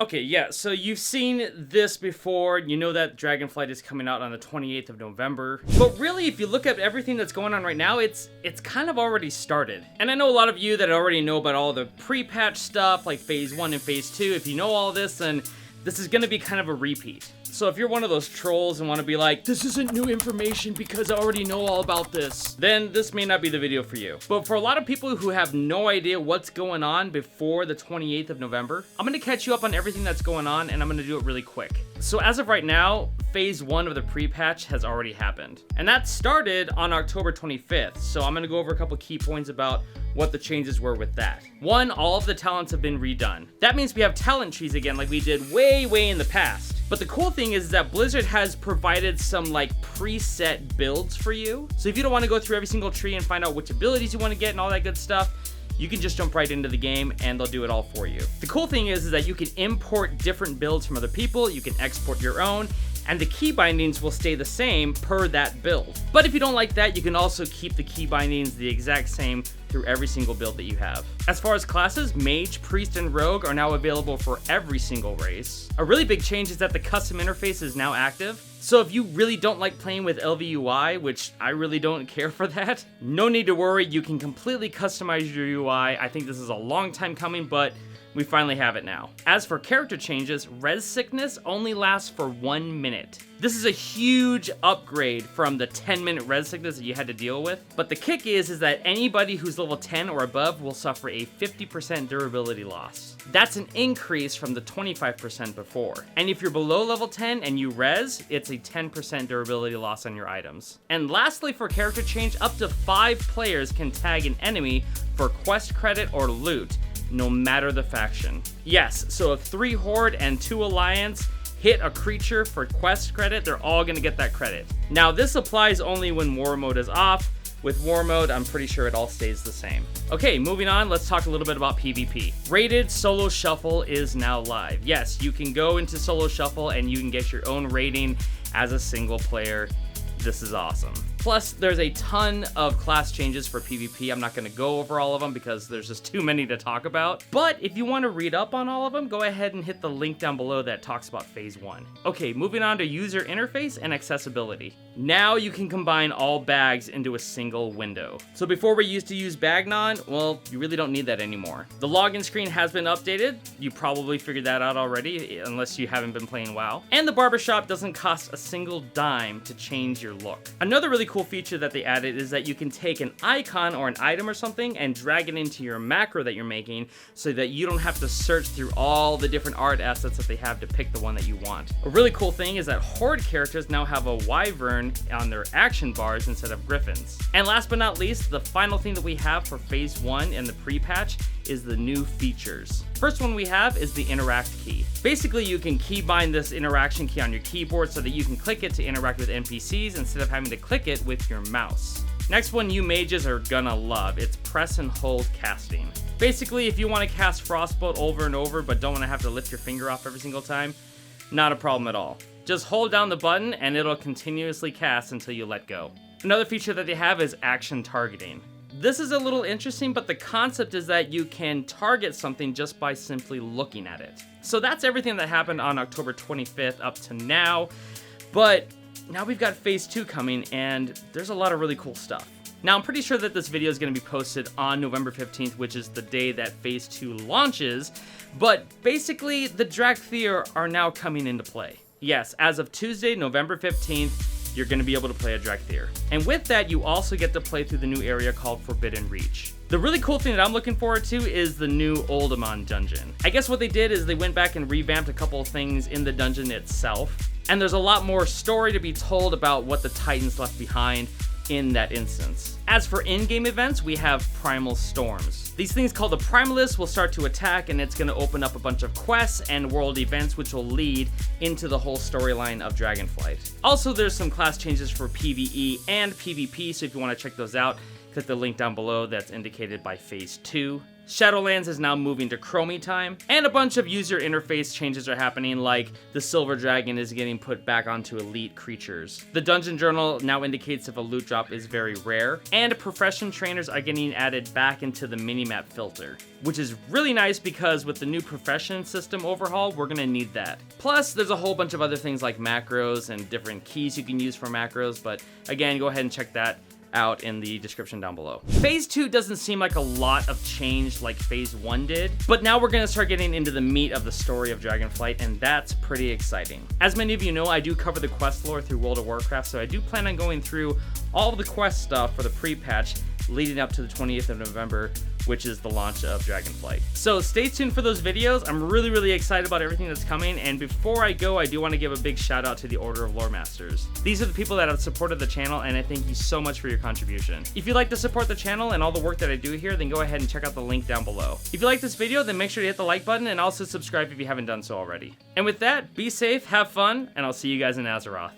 Okay, yeah, so you've seen this before. You know that Dragonflight is coming out on the 28th of November. But really, if you look at everything that's going on right now, it's kind of already started. And I know a lot of you that already know about all the pre-patch stuff, like Phase 1 and Phase 2. If you know all this, then this is going to be kind of a repeat. So if you're one of those trolls and want to be like, this isn't new information because I already know all about this, then this may not be the video for you. But for a lot of people who have no idea what's going on before the 28th of November, I'm going to catch you up on everything that's going on, and I'm going to do it really quick. So as of right now, Phase 1 of the pre-patch has already happened. And that started on October 25th. So I'm going to go over a couple key points about what the changes were with that. One, all of the talents have been redone. That means we have talent trees again like we did way in the past. But the cool thing is that Blizzard has provided some like preset builds for you. So if you don't want to go through every single tree and find out which abilities you want to get and all that good stuff, you can just jump right into the game and they'll do it all for you. The cool thing is that you can import different builds from other people, you can export your own, and the key bindings will stay the same per that build. But if you don't like that, you can also keep the key bindings the exact same through every single build that you have. As far as classes, Mage, Priest, and Rogue are now available for every single race. A really big change is that the custom interface is now active. So if you really don't like playing with LVUI, which I really don't care for that, no need to worry, you can completely customize your UI. I think this is a long time coming, but we finally have it now. As for character changes, res sickness only lasts for 1 minute. This is a huge upgrade from the 10-minute res sickness that you had to deal with. But the kick is that anybody who's level 10 or above will suffer a 50% durability loss. That's an increase from the 25% before. And if you're below level 10 and you res, it's a 10% durability loss on your items. And lastly, for character change, up to 5 players can tag an enemy for quest credit or loot, no matter the faction. Yes, so if 3 Horde and 2 Alliance hit a creature for quest credit, they're all gonna get that credit. Now this applies only when war mode is off. With war mode, I'm pretty sure it all stays the same. Okay, moving on, let's talk a little bit about PvP. Rated Solo Shuffle is now live. Yes, you can go into Solo Shuffle and you can get your own rating as a single player. This is awesome. Plus, there's a ton of class changes for PvP. I'm not going to go over all of them because there's just too many to talk about. But if you want to read up on all of them, go ahead and hit the link down below that talks about Phase 1. Okay, moving on to user interface and accessibility. Now you can combine all bags into a single window. So before we used to use Bagnon, well, you really don't need that anymore. The login screen has been updated. You probably figured that out already, unless you haven't been playing WoW. And the barbershop doesn't cost a single dime to change your look. Another really cool feature that they added is that you can take an icon or an item or something and drag it into your macro that you're making so that you don't have to search through all the different art assets that they have to pick the one that you want. A really cool thing is that Horde characters now have a wyvern on their action bars instead of griffins. And last but not least, the final thing that we have for Phase 1 and the pre-patch is the new features. First one we have is the interact key. Basically, you can keybind this interaction key on your keyboard so that you can click it to interact with NPCs instead of having to click it with your mouse. Next one you mages are gonna love, it's press and hold casting. Basically, if you want to cast Frostbolt over and over but don't want to have to lift your finger off every single time, not a problem at all. Just hold down the button and it'll continuously cast until you let go. Another feature that they have is action targeting. This is a little interesting, but the concept is that you can target something just by simply looking at it. So that's everything that happened on October 25th up to now, but now we've got Phase 2 coming and there's a lot of really cool stuff. Now I'm pretty sure that this video is going to be posted on November 15th, which is the day that Phase 2 launches, but basically the Dragthier are now coming into play. Yes, as of Tuesday, November 15th, you're going to be able to play a Dragthier. And with that, you also get to play through the new area called Forbidden Reach. The really cool thing that I'm looking forward to is the new Oldemon dungeon. I guess what they did is they went back and revamped a couple of things in the dungeon itself. And there's a lot more story to be told about what the Titans left behind in that instance. As for in-game events, we have Primal Storms. These things called the Primalists will start to attack, and it's going to open up a bunch of quests and world events which will lead into the whole storyline of Dragonflight. Also, there's some class changes for PvE and PvP, so if you want to check those out, click the link down below that's indicated by Phase 2. Shadowlands is now moving to Chromie time, and a bunch of user interface changes are happening, like the Silver Dragon is getting put back onto elite creatures. The Dungeon Journal now indicates if a loot drop is very rare, and profession trainers are getting added back into the minimap filter, which is really nice because with the new profession system overhaul, we're gonna need that. Plus, there's a whole bunch of other things like macros and different keys you can use for macros, but again, go ahead and check that out in the description down below. Phase 2 doesn't seem like a lot of change like Phase 1 did, but now we're gonna start getting into the meat of the story of Dragonflight, and that's pretty exciting. As many of you know, I do cover the quest lore through World of Warcraft, so I do plan on going through all of the quest stuff for the pre-patch leading up to the 28th of November, which is the launch of Dragonflight. So stay tuned for those videos. I'm really excited about everything that's coming, and before I go, I do want to give a big shout out to the Order of Lore Masters. These are the people that have supported the channel, and I thank you so much for your contribution. If you'd like to support the channel and all the work that I do here, then go ahead and check out the link down below. If you like this video, then make sure to hit the like button and also subscribe if you haven't done so already. And with that, be safe, have fun, and I'll see you guys in Azeroth.